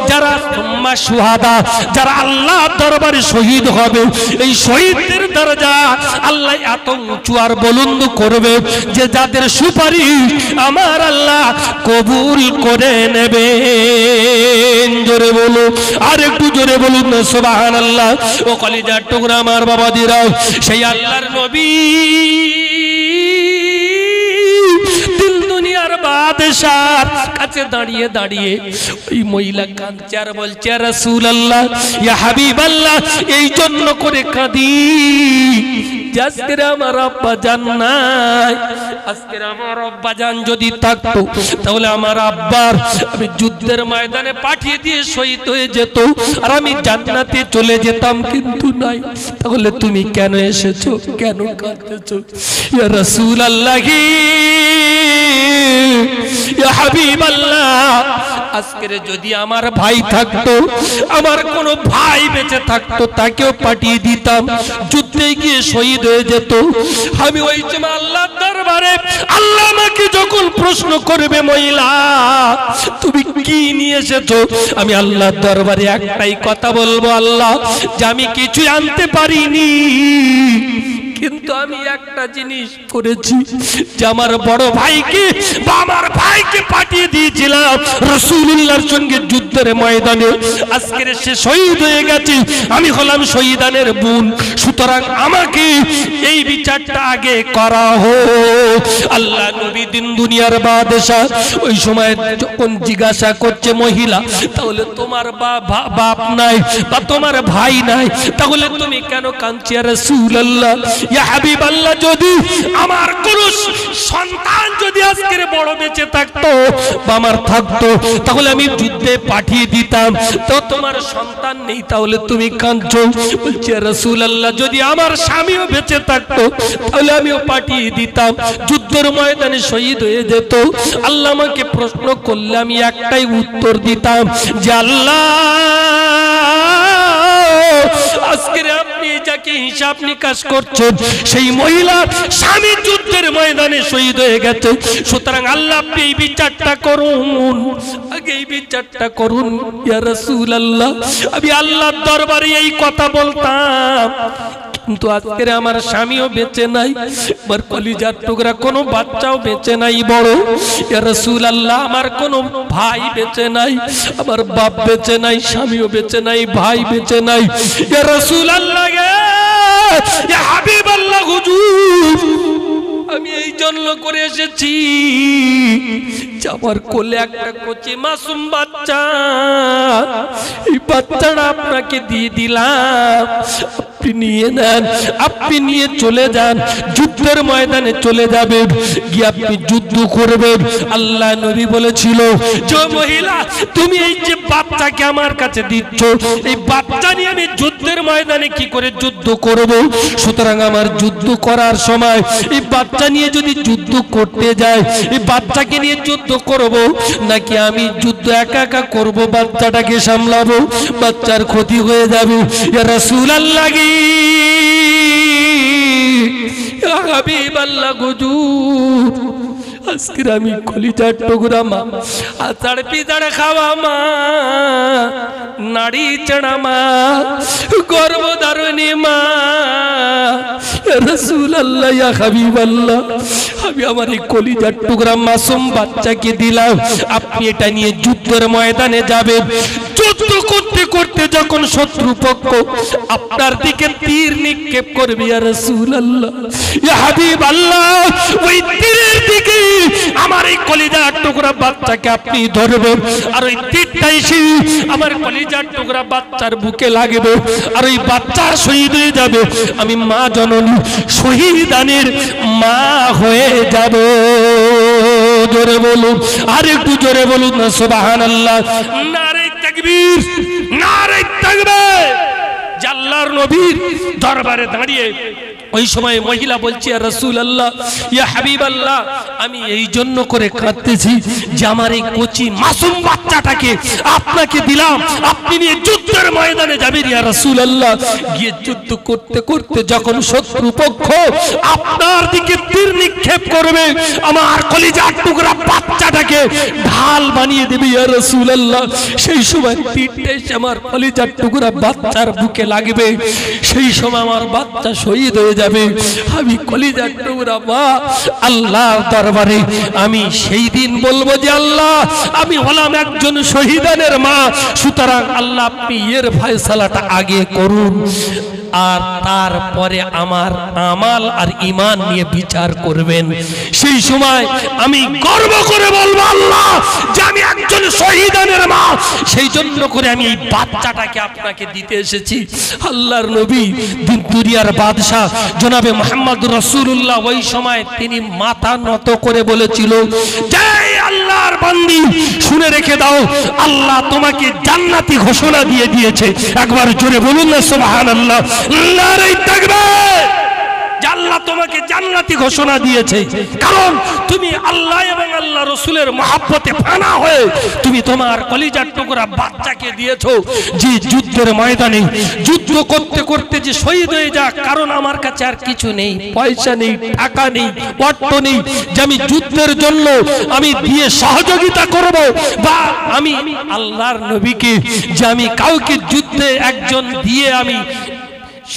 যারা সুম্মা শুহাদা যারা আল্লাহর দরবারে শহীদ হবে, এই শহীদদের দরজা আল্লাহ এত উঁচু আর বুলন্দ করবে যে যাদের সুপারিশ আমার আল্লাহ কবুল করে নেবে। জোরে বলো, আর একটু জোরে বলুন না সুবহানাল্লাহ। ও কলিজার টুকরা আমার বাবাদিরাও, সেই আল্লাহর নবী দিন দুনিয়ার বাদশার কাছে দাঁড়িয়ে দাঁড়িয়ে ওই মহিলা কাঁদছে আর বলছে রাসূলুল্লাহ ইয়া হাবিবাল্লাহ এই জন্য করে কাঁদি আজকে আমার আব্বা জান নাই, আজকে আমার আব্বা জান যদি থাকতো তাহলে আমার আব্বার আমি যুদ্ধের ময়দানে পাঠিয়ে দিয়ে শহীদ হয়ে যেত আর আমি জান্নাতে চলে যেতাম, কিন্তু নাই। তাহলে তুমি কেন এসেছো, কেন কাঁদতেছো? ইয়া রাসূলুল্লাহ ইয়া হাবিবাল্লাহ আজকে যদি আমার ভাই থাকতো, আমার কোন ভাই বেঁচে থাকতো, তাকেও পাঠিয়ে দিতাম, যুদ্ধে গিয়ে শহীদ হয়ে যেত। আমি ওই সময় আল্লাহর দরবারে আল্লাহ আমাকে যখন প্রশ্ন করবে মহিলা তুমি কি নিয়ে এসেছো, আমি আল্লাহর দরবারে একটাই কথা বলবো আল্লাহ যে আমি কিছুই আনতে পারিনি, কিন্তু আমি একটা জিনিস করেছি যে আমার বড় ভাইকে বা আমার ভাইকে পাঠিয়ে দিয়েছিলাম রাসূলুল্লাহর সঙ্গে যুদ্ধের ময়দানে, আজকে সে শহীদ হয়ে গেছে, আমি হলাম শহীদানের বোন। সুতরাং আমাকে এই বিচারটা আগে করা হোক। আল্লাহ নবী দিন দুনিয়ার বাদশাহ ওই সময় যখন জিজ্ঞাসা করছে মহিলা, তাহলে তোমার বাপ নাই বা তোমার ভাই নাই, তাহলে তুমি কেন কাঁদছো ইয়া রাসূলুল্লাহ, ইয়া হাবিবাল্লাহ, যদি আমার কোন সন্তান যদি আজকের বড় বেঁচে থাকতো বা আমার থাকতো, তাহলে আমি যুদ্ধে পাঠিয়ে দিতাম, তো তোমার সন্তান নেই, তাহলে তুমি কাঁদছো। বলছে ইয়া রাসূলুল্লাহ, যদি আমার স্বামীও বেঁচে থাকতো তাহলে আমিও পাঠিয়ে দিতাম, যুদ্ধের ময়দানে শহীদ হয়ে যেত। আল্লাহ আমাকে প্রশ্ন করলে আমি একটাই উত্তর দিতাম যে আল্লাহ, আজকের আপনি যাকে হিসাব নিকাশ করছেন সেই মহিলা স্বামী যুদ্ধের ময়দানে শহীদ হয়ে গেছে, সুতরাং আল্লাহ আপনি এই বিচারটা করুন, আগে এই বিচারটা করুন ইয়া রাসূলুল্লাহ। আমি আল্লাহর দরবারে এই কথা বলতাম, কিন্তু আজকের আমার স্বামীও বেঁচে নাই, আমার কলিজার টুকরা কোনো বাচ্চাও বেঁচে নাই বড়, ইয়া রাসূলুল্লাহ, আমার কোনো ভাই বেঁচে নাই, আমার বাপ বেঁচে নাই, স্বামীও বেঁচে নাই, ভাই বেঁচে নাই, ইয়া রাসূলুল্লাহ, ইয়া হাবিবাল্লাহ, হুজুর আমি এই জন্য করে এসেছি যে আমার কোলে একটা কচি মাসুম বাচ্চা, এই বাচ্চাটা আপনাকে দিয়ে দিলাম, আপনি নিয়ে নেন, আপনি নিয়ে চলে যান, যুদ্ধের ময়দানে চলে যাবেন, গিয়ে আপনি যুদ্ধ করবেন। আল্লাহ নবী বলেছিল যে মহিলা তুমি এই যে বাচ্চাকে আমার কাছে দিচ্ছ, এই বাচ্চা নিয়ে আমি যুদ্ধের ময়দানে কি করে যুদ্ধ করব, সুতরাং আমার যুদ্ধ করার সময় এই বাচ্চা নিয়ে যদি যুদ্ধ করতে যায়, এই বাচ্চাকে নিয়ে যুদ্ধ করব নাকি আমি যুদ্ধ একা একা করব, বাচ্চাটাকে সামলাবো, বাচ্চার ক্ষতি হয়ে যাবে। ইয়া রাসূলুল্লাহ, ইয়া হাবিবাল্লাহ, হুজুর আজকের আমি কলিজার টুকরা মা, আচার পিচার খাওয়া মা, নাড়ি চড়া মা, গর্ভধারণী মা, ইয়া রাসূলুল্লাহ, ইয়া হাবিবাল্লাহ, আমি আমার এই কলিজার টুকরা মাসুম বাচ্চাকে দিলাম, আপনি এটা নিয়ে যুদ্ধের ময়দানে যাবেন। যুদ্ধ করতে করতে যখন শত্রুপক্ষ আপনার দিকে তীর নিক্ষেপ করবে, ইয়া রাসূলুল্লাহ, ইয়া হাবিবাল্লাহ, ওই তীরের দিকে আমার এই কলিজার টুকরা বাচ্চাকে আপনি ধরবেন, আর ওই তীরটা এসে আমার কলিজার টুকরা বাচ্চার বুকে লাগবে, আর ওই বাচ্চা শহীদ হয়ে যাবে, আমি মা জননী শহীদানের মা হয়ে যাব। জোরে বলুন, আর একটু জোরে বলুন না সুবহানাল্লাহ, নারে তাকবীর, নারে তাকবীর। আল্লাহর নবীর দরবারে দাঁড়িয়ে ওই সময় মহিলা বলছে ইয়া রাসূলুল্লাহ, ইয়া হাবিবাল্লাহ, আমি এই জন্য করে কাঁদতেছি যে আমার এই কচি মাসুম বাচ্চাটাকে আপনাকে দিলাম, আপনি নিয়ে যুদ্ধের ময়দানে যাবেন ইয়া রাসূলুল্লাহ। গিয়ে যুদ্ধ করতে করতে যখন শত্রুপক্ষ আপনার দিকে তীর নিক্ষেপ করবে, আমার কলিজার টুকরা বাচ্চাটাকে ঢাল বানিয়ে দেবে ইয়া রাসূলুল্লাহ, সেই সময় তীরটা এসে আমার কলিজার টুকরা বাচ্চার বুকে লাগবে, সেই সময় আমার বাচ্চা শহীদ হয়ে যাবে। আমি কলিজার টুকরা মা আল্লাহর দরবারে আমি সেই দিন বলবো যে আল্লাহ, আমি হলাম একজন শহীদানের মা, সুতরাং আল্লাহ আপনি এর ফয়সালাটা আগে করুন, আর তারপরে আমার আমাল আর ঈমান নিয়ে বিচার করবেন। সেই সময় আমি গর্ব করে বলবো আল্লাহ যে আমি একজন শহীদানের মা, সেই জন্য করে আমি এই বাচ্চাটাকে আপনাকে দিতে এসেছি। আল্লাহর নবী দুনিয়ার বাদশাহ জনাবে মুহাম্মদুর রাসূলুল্লাহ ওই সময় তিনি মাথা নত করে বলেছিল, জয় আল্লাহর বান্দি, শুনে রেখে দাও, আল্লাহ তোমাকে জান্নাতি ঘোষণা দিয়ে দিয়েছে। একবার জোরে বলুন না সুবহানাল্লাহ, নারে তাকবীর। আল্লাহ তোমাকে জান্নাতি ঘোষণা দিয়েছে, কারণ তুমি আল্লাহ এবং আল্লাহ রাসূলের মহব্বতে ফানা হয়ে তুমি তোমার কলিজার টুকরা বাচ্চাকে দিয়েছো, যে যুদ্ধের ময়দানে যুদ্ধ করতে করতে যে শহীদ হয়ে যাক, কারণ আমার কাছে আর কিছু নেই, পয়সা নেই, টাকা নেই, অর্থ নেই যে আমি যুদ্ধের জন্য আমি দিয়ে সহযোগিতা করব, বা আমি আল্লাহর নবীকে যে আমি কাউকে যুদ্ধে একজন দিয়ে আমি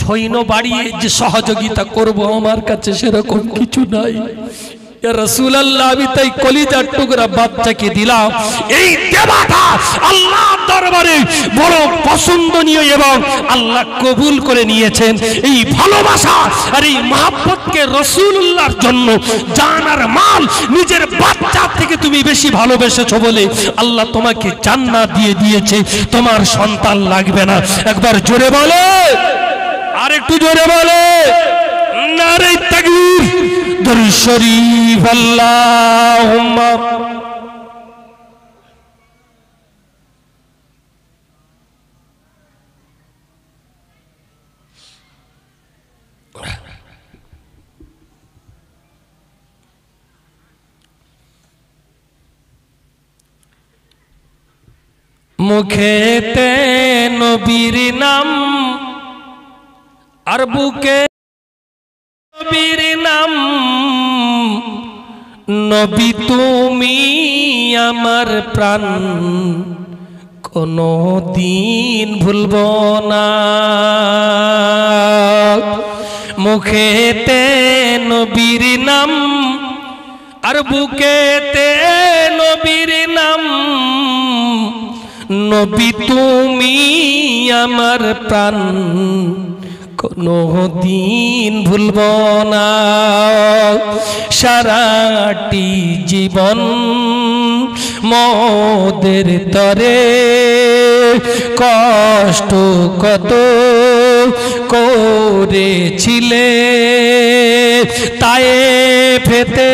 সৈন্য বাড়িয়ে যে সহযোগিতা করব, আমার কাছে সেরকম কিছু নাই। রাসূলুল্লাহ আমি তাই কলিজার টুকরা বাচ্চাকে দিলাম। এই দেবাটা আল্লাহর দরবারে বড় পছন্দনীয় এবং আল্লাহ কবুল করে নিয়েছেন। এই ভালোবাসা আর এই মহব্বতকে রাসূলুল্লাহর জন্য জান আর মাল নিজের বাচ্চা থেকে তুমি বেশি ভালোবেসেছো বলে আল্লাহ তোমাকে জান্নাত দিয়ে দিয়েছে। তোমার সন্তান লাগবে না। একবার জোরে বলে, আর একটু জোরে বলে নারে তাকবীর। দরুদ শরীফ আল্লাহুম্মা মুখেতে নবীর নাম আর বুকে নবীর নাম। নবী তুমি আমার প্রাণ, কোনো দিন ভুলব না। মুখেতে নবীর নাম আর বুকেতে নবীর নাম। নবী তুমি আমার প্রাণ, কোনো দিন ভুলব না। সারাটি জীবন মোদের তরে কষ্ট কত করেছিলে, তায়েফেতে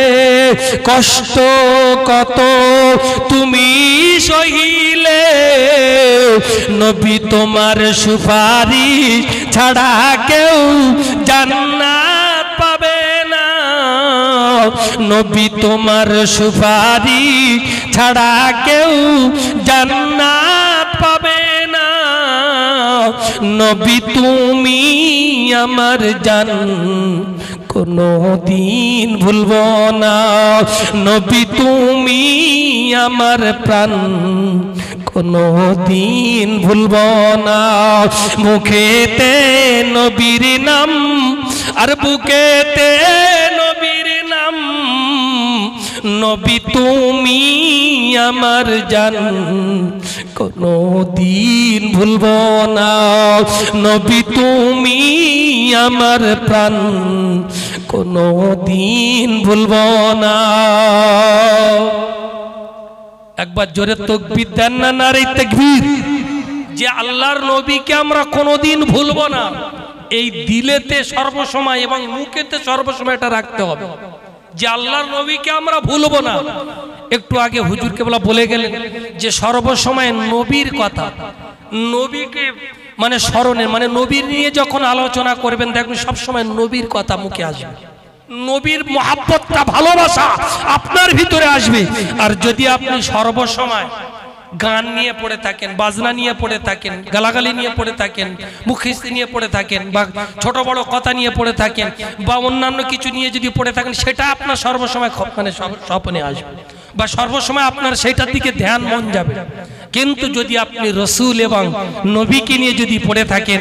কষ্ট কত তুমি সহিলে। নবী তোমার সুপারিশ ছাড়া কেউ জান্নাত পাবে না। নবী তোমার সুপারিশ ছাড়া কেউ জান্নাত পাবে না। নবী তুমি আমার জান, কোনো দিন ভুলব না। নবী তুমি আমার প্রাণ, কোনো দিন ভুলব না। মুখেতে নবীর নাম আর বুকেতে নবীর নাম। নবী তুমি আমার জান, কোনো দিন ভুলব না। নবী তুমি আমার প্রাণ, কোনো দিন ভুলব না। একবার জোরে তাকবীর দেন না, নারে তাকবীর। যে আল্লাহর নবীকে আমরা কোনোদিন ভুলব না, এই দিলেতে সর্বসময় এবং মুখেতে সর্বসময় এটা রাখতে হবে যে আল্লাহর নবীকে আমরা ভুলব না। একটু আগে হুজুর কেবলা বলে গেলেন যে সর্বসময় নবীর কথা, নবীকে মানে স্মরণের, মানে নবীর নিয়ে যখন আলোচনা করবেন দেখবেন সবসময় নবীর কথা মুখে আসবে। নবীর মহাব্বতটা, ভালোবাসা আপনার ভিতরে আসবে। আর যদি আপনি সর্বসময় গান নিয়ে পড়ে থাকেন, বাজনা নিয়ে পড়ে থাকেন, গালাগালি নিয়ে পড়ে থাকেন, মুখস্থি নিয়ে পড়ে থাকেন, বা ছোট বড় কথা নিয়ে পড়ে থাকেন, বা অন্যান্য কিছু নিয়ে যদি পড়ে থাকেন, সেটা আপনার সর্বসময় মানে স্বপ্নে আসবে বা সর্বসময় আপনার সেটার দিকে ধ্যান মন যাবে। কিন্তু যদি আপনি রসুল এবং নবীকে নিয়ে যদি পড়ে থাকেন,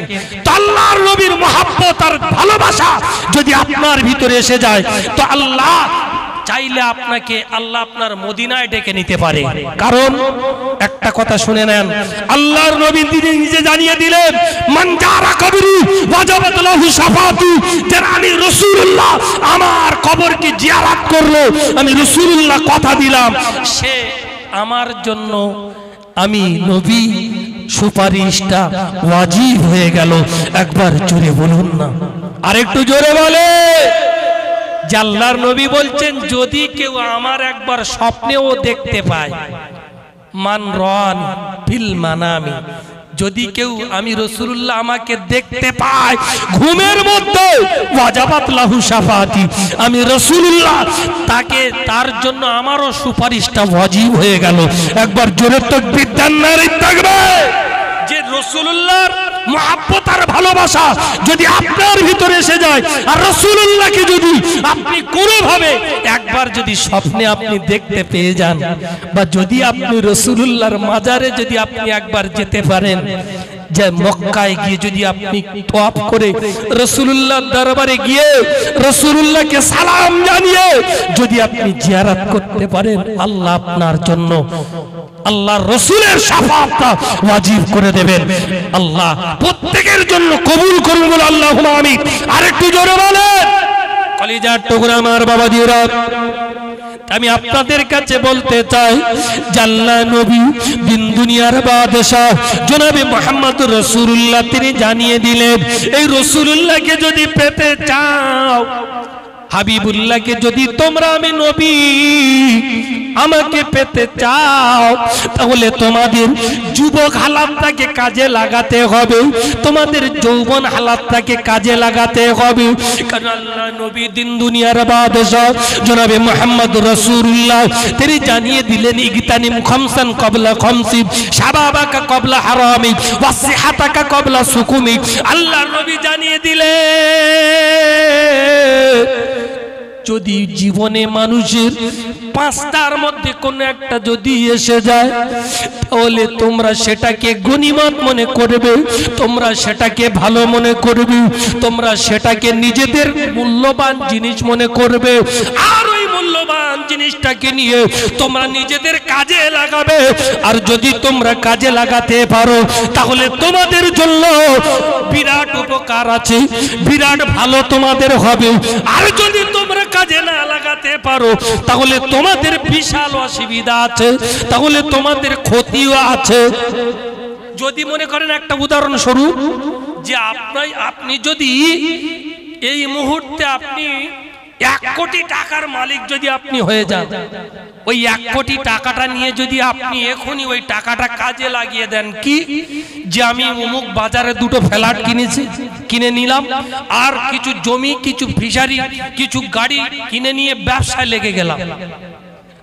আল্লাহর নবীর মহাব্বত আর ভালোবাসা যদি আপনার ভিতরে এসে যায়, তো আল্লাহ চাইলে আপনাকে আল্লাহ আপনার মদিনায় ডেকে নিতে পারে। কারণ একটা কথা শুনে নেন, আল্লাহর নবী তিনি নিজে জানিয়ে দিলেন, মান জারা কবরি ওয়াজাবাত লাহু শাফাআতু। যারা আমি রাসূলুল্লাহ আমার কবরকে জিয়ারত করলো, আমি রাসূলুল্লাহ কথা দিলাম, সে আমার জন্য আমি নবী সুপারিশটা ওয়াজিব হয়ে গেল। একবার জোরে বলুন না, আরেকটু জোরে বলে। আল্লাহর নবী বলছেন যদি কেউ আমার একবার স্বপ্নেও দেখতে পায়, মান রান ফিল মানামি, যদি কেউ আমি রাসূলুল্লাহ আমাকে দেখতে পায় ঘুমের মধ্যে, ওয়াজাবাত লাহু শাফাআতি, আমি রাসূলুল্লাহ তাকে, তার জন্য আমারও সুপারিশটা ওয়াজিব হয়ে গেল। একবার জোরে তাকবীর দেন, নারে তাকবীর। যে রাসূলুল্লাহর মহব্বত আর ভালোবাসা যদি আপনার ভিতরে এসে যায়, আর রাসূলুল্লাহকে যদি আপনি কোনোভাবে একবার যদি স্বপ্নে আপনি দেখতে পেয়ে যান, বা যদি আপনি রাসূলুল্লাহর মাজারে যদি আপনি একবার যেতে পারেন, যে মক্কায় গিয়ে যদি আপনি তওয়াফ করে রাসূলুল্লাহর দরবারে গিয়ে রাসূলুল্লাহকে সালাম জানিয়ে যদি আপনি জিয়ারত করতে পারেন, আল্লাহ আপনার জন্য আল্লাহর রাসূলের শাফাআতটা ওয়াজিব করে দেবেন। আল্লাহ প্রত্যেকের জন্য কবুল করুন, বলে আল্লাহুম্মা আমিন। আরেকটু জোরে বলেন। কলিজার টুকরা আমার বাবাজিরা, আমি আপনাদের কাছে বলতে চাই, আল্লাহ নবী দিন দুনিয়ার বাদশা জনাবে মুহাম্মদুর রাসূলুল্লাহ তিনি জানিয়ে দিলেন, এই রাসূলুল্লাহকে যদি পেতে চাও, হাবিবুল্লাহকে যদি তোমরা আমি নবী আমাকে পেতে চাও, তাহলে তোমাদের যুবক হালাতটাকে কাজে লাগাতে হবে, তোমাদের যৌবন হালাতটাকে কাজে লাগাতে হবে। কারণ আল্লাহ নবী দিন দুনিয়ার বাদশা জনাবে মুহাম্মদ রাসূলুল্লাহ তিনি জানিয়ে দিলেন, ইগতানিম খামসান ক্বাবলা খামসিন, শাবাবাকা ক্বাবলা হারামিক, ওয়াসিহাতাকা ক্বাবলা সুকুমিক। আল্লাহ নবী জানিয়ে দিলেন, যদি জীবনে মানুষের পাঁচটার মধ্যে কোন একটা যদি এসে যায়, তাহলে তোমরা সেটাকে গনিমত মনে করবে, তোমরা সেটাকে ভালো মনে করবে, তোমরা সেটাকে নিজেদের মূল্যবান জিনিস মনে করবে, আর ওই মূল্যবান জিনিসটাকে নিয়ে তোমরা নিজেদের কাজে লাগাবে। আর যদি তোমরা কাজে লাগাতে পারো, তাহলে তোমাদের জন্য বিরাট উপকার আছে, বিরাট ভালো তোমাদের হবে। আর যদি তোমরা কাজে না লাগাতে পারো, তাহলে তোমাদের বিশাল অসুবিধা আছে, তাহলে তোমাদের ক্ষতিও আছে। যদি মনে করেন, একটা উদাহরণস্বরূপ, যে আপনি যদি এই মুহূর্তে আপনি 1 কোটি টাকার মালিক যদি আপনি হয়ে যান, ওই 1 কোটি টাকাটা নিয়ে যদি আপনি এখনই ওই টাকাটা কাজে লাগিয়ে দেন, কি যে আমি অমুক বাজারে 2টো ফ্ল্যাট কিনে নিলাম, আর কিছু জমি, কিছু ফিশারি, কিছু গাড়ি কিনে নিয়ে ব্যবসায় লেগে গেলাম,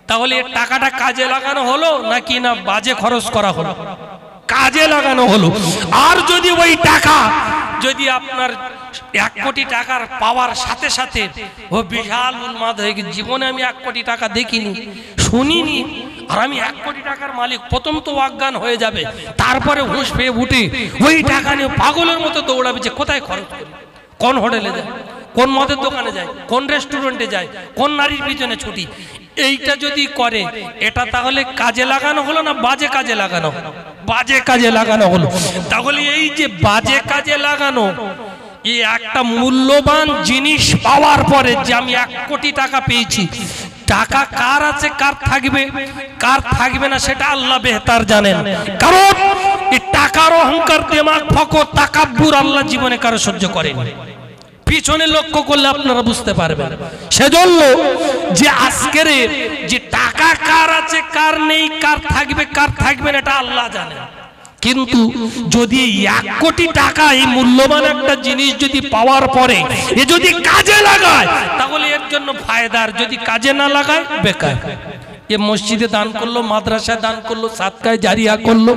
তাহলে টাকাটা কাজে লাগানো হলো নাকি না বাজে খরচ করা হলো? কাজে লাগানো হলো। আর যদি ওই টাকা যদি আপনার 1 কোটি টাকার পাওয়ার সাথে সাথে ও বিশাল উন্মাদ হয়ে গেছে, জীবনে আমি 1 কোটি টাকা দেখিনি, শুনিনি, আর আমি 1 কোটি টাকার মালিক, প্রথম তো অজ্ঞান হয়ে যাবে, তারপরে হুঁশ পেয়ে উঠে ওই টাকা নিয়ে পাগলের মতো দৌড়াবে যে কোথায় খরচ করি, কোন হোটেলে যায়, কোন মদের দোকানে যায়, কোন রেস্টুরেন্টে যায়, কোন নারীর পিছনে ছুটি। এইটা যদি করে, এটা তাহলে কাজে লাগানো হলো না বাজে কাজে লাগানো? বাজে কাজে লাগানো হলো। তাহলে এই যে বাজে কাজে লাগানো, এই একটা মূল্যবান জিনিস পাওয়ার পরে যে আমি 1 কোটি টাকা পেয়েছি, টাকা কার আছে, কার থাকবে না সেটা আল্লাহ বেহতার জানেন। কারণ এই টাকার অহংকার, দিমাগ ফকর, তাকাব্বুর আল্লাহ জীবনে কারো সহ্য করেন। পিছনে লক্ষ্য করলে আপনারা বুঝতে পারবেন। সেজন্য যে আজকের যে টাকা কার আছে, কার নেই, কার থাকবে না, এটা আল্লাহ জানেন। কিন্তু যদি 1 কোটি টাকা এই মূল্যবান একটা জিনিস যদি পাওয়ার পরে এ যদি কাজে লাগায়, তাহলে এর জন্য ফায়দার, যদি কাজে না লাগায় বেকার। এ মসজিদে দান করলো, মাদ্রাসায় দান করলো, সাদকায় জারিয়া করলো,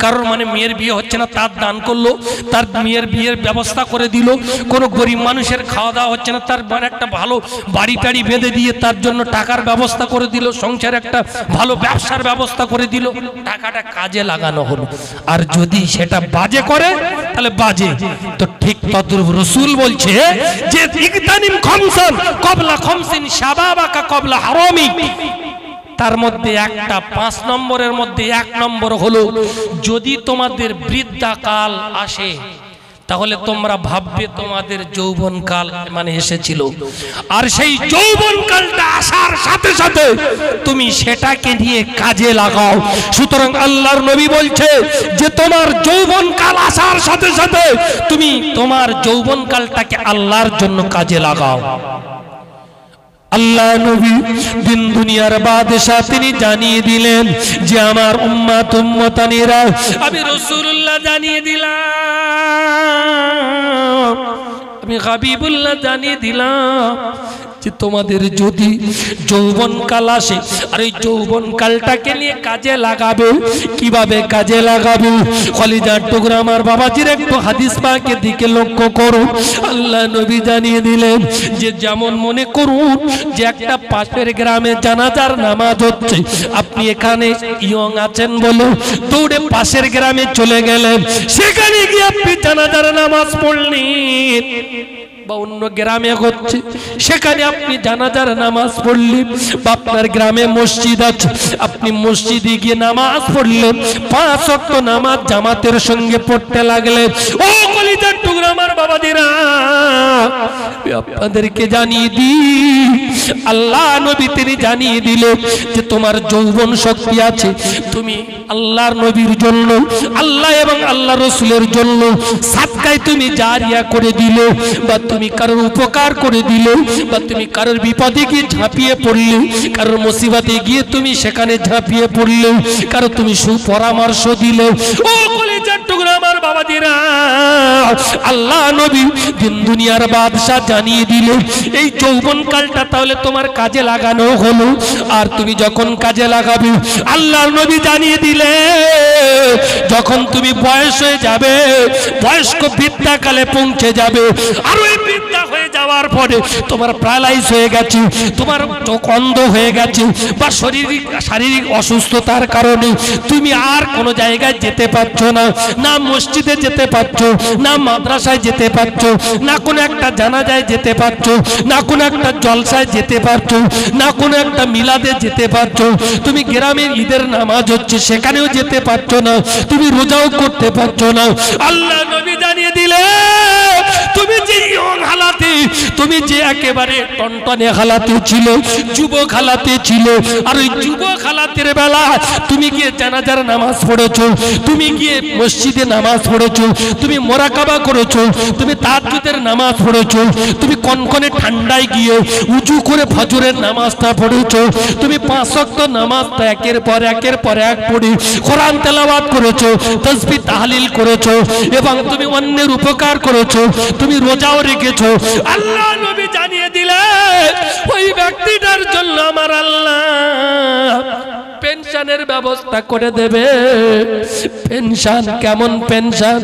কারোর মানে মেয়ের বিয়ে হচ্ছে না তার দান করলো, তার মেয়ের বিয়ের ব্যবস্থা করে দিল, কোনো গরিব মানুষের খাওয়া দাওয়া হচ্ছে না তার মানে একটা ভালো বাড়ি টাড়ি বেঁধে দিয়ে তার জন্য টাকার ব্যবস্থা করে দিল, সংসারে একটা ভালো ব্যবসার ব্যবস্থা করে দিল, টাকাটা কাজে লাগানো হলো। আর যদি সেটা বাজে করে, তাহলে বাজে। তো ঠিক তদ্রূপ রাসূল বলছে যে ইগতানিম খামসান ক্বাবলা খামসিন, শাবাবাকা ক্বাবলা হারামিক। তার মধ্যে একটা 5 নম্বরের মধ্যে 1 নম্বর হলো, যদি তোমাদের বৃদ্ধাকাল আসে, তাহলে তোমরা ভাববে তোমাদের যৌবনকাল মানে এসেছিল, আর সেই যৌবনকালটা আসার সাথে সাথে তুমি সেটাকে নিয়ে কাজে লাগাও। সুতরাং আল্লাহর নবী বলছে যে তোমার যৌবনকাল আসার সাথে সাথে তুমি তোমার যৌবনকালটাকে আল্লাহর জন্য কাজে লাগাও। আল্লাহ নবী দিন দুনিয়ার বাদশা তিনি জানিয়ে দিলেন যে আমার উম্মত উম্মতানিরা, আমি রাসূলুল্লাহ জানিয়ে দিলাম, আমি হাবিবুল্লাহ জানিয়ে দিলাম যে তোমাদের যদি যৌবনকাল আসে, আর এই যৌবনকালটাকে নিয়ে কাজে লাগাবে, কিভাবে কাজে লাগাবে? কলিজার টুকরা আমার বাবাজির একটু হাদিস পাকের দিকে লক্ষ্য করো। আল্লাহ নবী জানিয়ে দিলেন যে যেমন মনে করুন যে একটা পাশের গ্রামে জানাজার নামাজ হচ্ছে, আপনি এখানে ইয়ং আছেন বলে দৌড়ে পাশের গ্রামে চলে গেলেন, সেখানে গিয়ে আপনি জানাজার নামাজ পড়লেন, বা অন্য গ্রামে হচ্ছে সেখানে আপনি জানাজার নামাজ পড়লেন, বা আপনার গ্রামে মসজিদ আছে আপনি মসজিদে গিয়ে নামাজ পড়লেন, 5 ওয়াক্ত নামাজ জামাতের সঙ্গে পড়তে লাগলেন। ও কলিজার টুকরা আমার বাবাজিরা, আপনাদেরকে জানিয়ে দিই, আল্লাহ নবী তিনি জানিয়ে দিলেন যে তোমার যৌবন শক্তি আছে, তুমি আল্লাহর নবীর জন্য, আল্লাহ এবং আল্লাহ রসুলের জন্য সাদকায় তুমি জারিয়া করে দিলে, বা তুমি কারোর উপকার করে দিলে, বা তুমি কারোর বিপদে গিয়ে ঝাঁপিয়ে পড়লে, কারোর মুসিবতে গিয়ে তুমি সেখানে ঝাঁপিয়ে পড়লে, কারো তুমি সুপরামর্শ দিলে। ও কলিজার টুকরা আমার বাবাজিরা, আল্লাহ নবী দিন দুনিয়ার বাদশাহ জানিয়ে দিলে এই যৌবনকালটা তাহলে তোমার কাজে লাগানো হলো। আর তুমি যখন কাজে লাগাবে, আল্লাহর নবী জানিয়ে দিলে যখন তুমি বয়স হয়ে যাবে, বয়স্ক বৃদ্ধাকালে পৌঁছে যাবে, আর ওই বৃদ্ধা হয়ে যাওয়ার পরে তোমার প্যারালাইজ হয়ে গেছে, তোমার চোখ অন্ধ হয়ে গেছে, বা শারীরিক অসুস্থতার কারণে তুমি আর কোনো জায়গায় যেতে পারছো না, না মসজিদে যেতে পারছো, না মাদ্রাসায় যেতে পারছো, না কোনো একটা জানাজায় যেতে পারছো, না কোনো একটা জলসায় যেতে পারছো, না কোনো একটা মিলাদে যেতে পারছো, তুমি গ্রামের ঈদের নামাজ হচ্ছে সেখানেও যেতে পারছো না, তুমি রোজাও করতে পারছো না। আল্লাহ নবী জানিয়ে দিলে তুমি যে ইয়ং হালাতে, তুমি যে একেবারে টনটনে হালাতে ছিল, যুবক হালাতে ছিল, আর ওই যুবক হালাতের বেলা তুমি গিয়ে জানাজার নামাজ পড়েছো, তুমি গিয়ে মসজিদে নামাজ পড়েছো, তুমি মোরাকাবা করেছো, তুমি তাহাজ্জুদের নামাজ পড়েছো, তুমি কনকনে ঠান্ডায় গিয়ে উঁচু করে ফজরের নামাজটা পড়েছো, তুমি 5 ওয়াক্ত নামাজটা একের পর এক পড়ে কোরআন তেলাওয়াত করেছো, তাসবিহ তাহলিল করেছো, এবং তুমি অন্যের উপকার করেছো, তুমি রোজাও রেখেছো। আল্লাহ নবী জানিয়ে দিলেন ওই ব্যক্তিটার জন্য আমার আল্লাহ পেনশনের ব্যবস্থা করে দেবে। পেনশন কেমন পেনশন?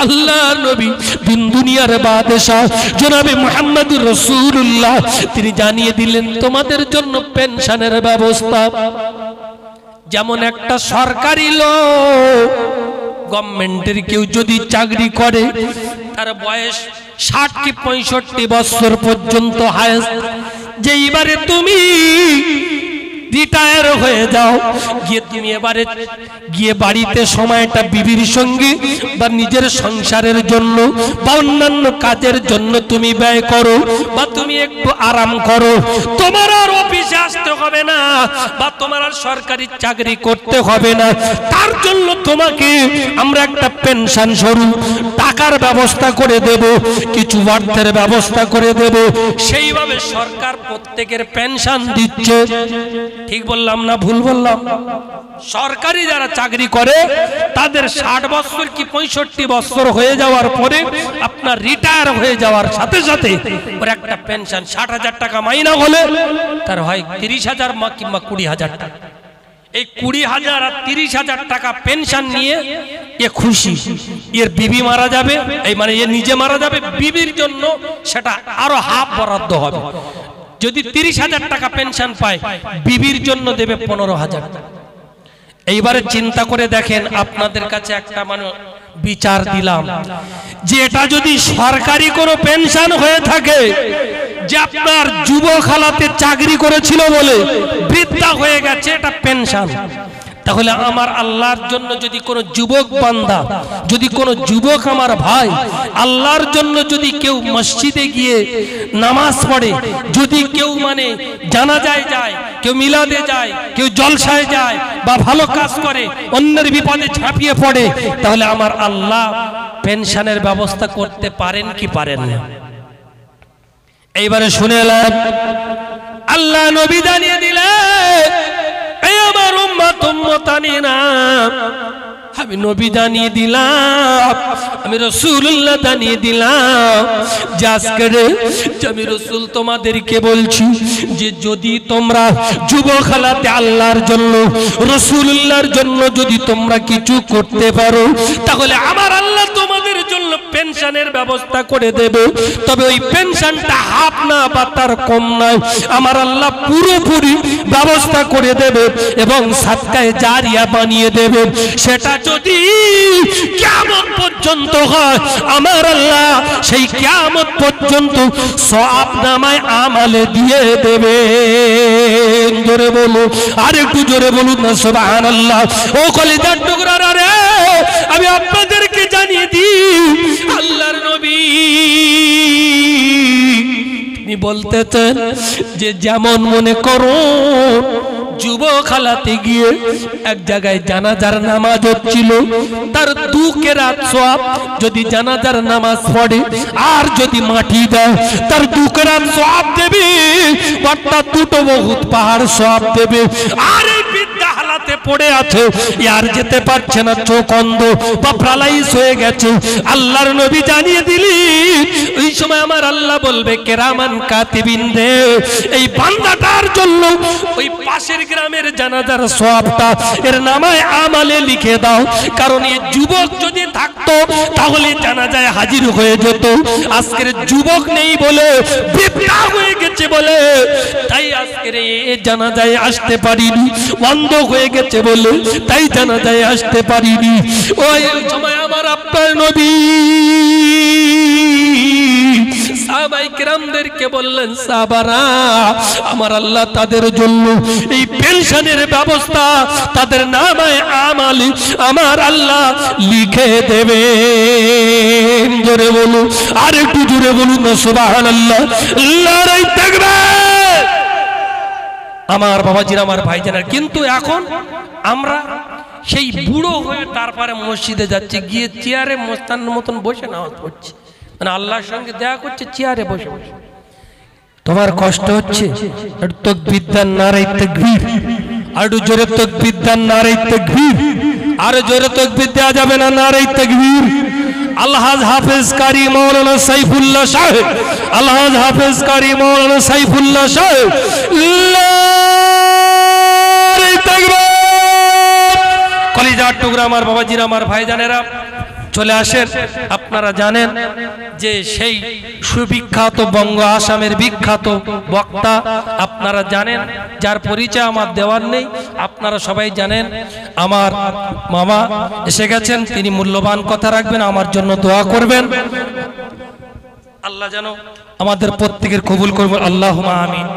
আল্লাহ নবী দিন দুনিয়ার বাদশাহ জনাবে মুহাম্মদুর রাসূলুল্লাহ তিনি জানিয়ে দিলেন তোমাদের জন্য পেনশনের ব্যবস্থা। যেমন একটা সরকারি লোক, গভর্নমেন্টের কেউ যদি চাকরি করে, তার বয়স 60 কি 65 বছর পর্যন্ত হায়েস্ট, যে এবারে তুমি রিটায়ার হয়ে যাও, গিয়ে তুমি এবারে গিয়ে বাড়িতে সময়টা বিবির সঙ্গে বা নিজের সংসারের জন্য বা অন্যান্য কাজের জন্য তুমি ব্যয় করো, বা তুমি একটু আরাম করো, তোমার আর অফিসে আসতে হবে না, বা তোমার আর সরকারি চাকরি করতে হবে না। তার জন্য তোমাকে আমরা একটা পেনশন স্বরূপ টাকার ব্যবস্থা করে দেব, কিছু অর্থের ব্যবস্থা করে দেব। সেইভাবে সরকার প্রত্যেকের পেনশন দিচ্ছে। ঠিক বললাম না ভুল বললাম? সরকারি যারা চাকরি করে তাদের 60 বছর কি 65 বছর হয়ে যাওয়ার পরে আপনার রিটায়ার হয়ে যাওয়ার সাথে সাথে ওর একটা পেনশন 60,000 টাকা মাইনা হলে তার হয় 30,000 কিংবা 20,000 টাকা। এই 20,000 আর 30,000 টাকা পেনশন নিয়ে এ খুশি। এর বিবি মারা যাবে, এই মানে এ নিজে মারা যাবে, বিবির জন্য সেটা আরো হাফ বরাদ্দ হবে। যদি 30,000 টাকা পেনশন পায়, বিবির জন্য দেবে 15,000 টাকা। এইবারে চিন্তা করে দেখেন, আপনাদের কাছে একটা মানে বিচার দিলাম যে এটা যদি সরকারি কোনো পেনশন হয়ে থাকে, যে আপনার যুবক হালাতে চাকরি করেছিল বলে বৃদ্ধা হয়ে গেছে, এটা পেনশন, তাহলে আমার আল্লাহর জন্য যদি কোনো যুবক বান্দা, যদি কোনো যুবক আমার ভাই আল্লাহর জন্য যদি কেউ মসজিদে গিয়ে নামাজ পড়ে, যদি কেউ মানে জানাজায় যায়, কেউ মিলাদে যায়, কেউ জলসায় যায়, বা ভালো কাজ করে, অন্যের বিপদে ঝাঁপিয়ে পড়ে, তাহলে আমার আল্লাহ পেনশনের ব্যবস্থা করতে পারেন কি পারেন না? এইবারে শুনে এলাম আল্লাহ নবী জানিয়ে দিলেন, আমার উম্মত উম্মতানিনা, আমি নবী জানিয়ে দিলাম, আমি রাসূলুল্লাহ জানিয়ে দিলাম যে আজকে আমি রাসূল তোমাদেরকে বলছি যে যদি তোমরা যুবক হালাতে আল্লাহর জন্য রাসূলুল্লাহর জন্য যদি তোমরা কিছু করতে পারো তাহলে আমার আল্লাহ তোমাদের জন্য পেনশনের ব্যবস্থা করে দেবে। তবে ওই পেনশনটা হাফ না বা তার কম নয়, আমার আল্লাহ পুরোপুরি ব্যবস্থা করে দেবে এবং সাদকায়ে জারিয়া বানিয়ে দেবে। সেটা যদি কিয়ামত পর্যন্ত হয় আমার আল্লাহ সেই কিয়ামত পর্যন্ত সওয়াব নামায় আমালে দিয়ে দেবে। জোরে বলুন, আর একটু জোরে বলুন না সুবহানাল্লাহ। ও কলিজার টুকরারা রে, আমি আপনাদেরকে জানিয়ে দিই আল্লাহর নবী তিনি বলতেছেন যে যেমন মনে করো যুবক হালাতে গিয়ে এক জায়গায় জানাজার নামাজ হচ্ছিল, তার 2 কেরাত সওয়াব যদি জানাজার নামাজ পড়ে আর যদি মাটি দেয় তার 2 কেরাত সওয়াব দেবে, অর্থাৎ 2টো বহুত পাহাড় সওয়াব দেবে। আর এই বিদ্যা হালাতে পড়ে আছে, আর যেতে পারছে না, চোখ অন্ধ বা প্যারালাইজ হয়ে গেছে, আল্লাহর নবী জানিয়ে দিলি ওই সময় আমার আল্লাহ বলবে কেরামান কাতিবিন রে, এই বান্দাটার জন্য ওই পাশের গ্রামের জানাজার সওয়াবটা এর নামায় আমালে লিখে দাও। কারণ এই যুবক যদি থাকতো তাহলে জানাজায় হাজির হয়ে যেত। আজকের যুবক নেই বলে, বিদ্যা হয়ে গেছে বলে, তাই আজকের এই জানাজায় আসতে পারিনি। অন্ধ হয়ে গেছে বলে তাই জানাজায় আসতে পারিনি। ওই সময় আমার আপনার নবী সাহাবায়ে কেরামদেরকে বললেন, সাহাবারা আমার আল্লাহ তাদের জন্য এই পেনশনের ব্যবস্থা তাদের নামায় আমালে আমার আল্লাহ লিখে দেবে। জোরে বলুন, আর একটু জোরে বলুন না সুবহানাল্লাহ। নারে তাকবীর। আমার বাবাজিরা, আমার ভাইজানেরা, কিন্তু এখন আমরা সেই বুড়ো হয়ে তারপরে মসজিদে যাচ্ছি, গিয়ে চেয়ারে মোস্তানের মতন বসে নামাজ পড়ছি, মানে আল্লাহর সঙ্গে দেখা করছে চেয়ারে বসে বসে। তোমার কষ্ট হচ্ছে, একটু তাকবীর দেন, নারে তাকবীর। আর একটু জোরে তাকবীর দেন, নারে তাকবীর। আর জোরে তাকবীর দেওয়া যাবে না, নারে তাকবীর। আলহাজ হাফেজ কারি মাওলানা সাইফুল্লাহ সাহেব, আলহাজ হাফেজ কারি মাওলানা সাইফুল্লাহ সাহেব, নারে তাকবীর। কলিজার টুকরা আমার বাবাজিরা, আমার ভাইজানেরা, চলে আসেন। আপনারা জানেন যে সেই সুবিখ্যাত বঙ্গ আসামের বিখ্যাত বক্তা, আপনারা জানেন, যার পরিচয় আমার দেওয়ার নেই, আপনারা সবাই জানেন, আমার মামা এসে গেছেন। তিনি মূল্যবান কথা রাখবেন, আমার জন্য দোয়া করবেন। আল্লাহ যেন আমাদের প্রত্যেকের কবুল করবেন, আল্লাহুম্মা আমিন।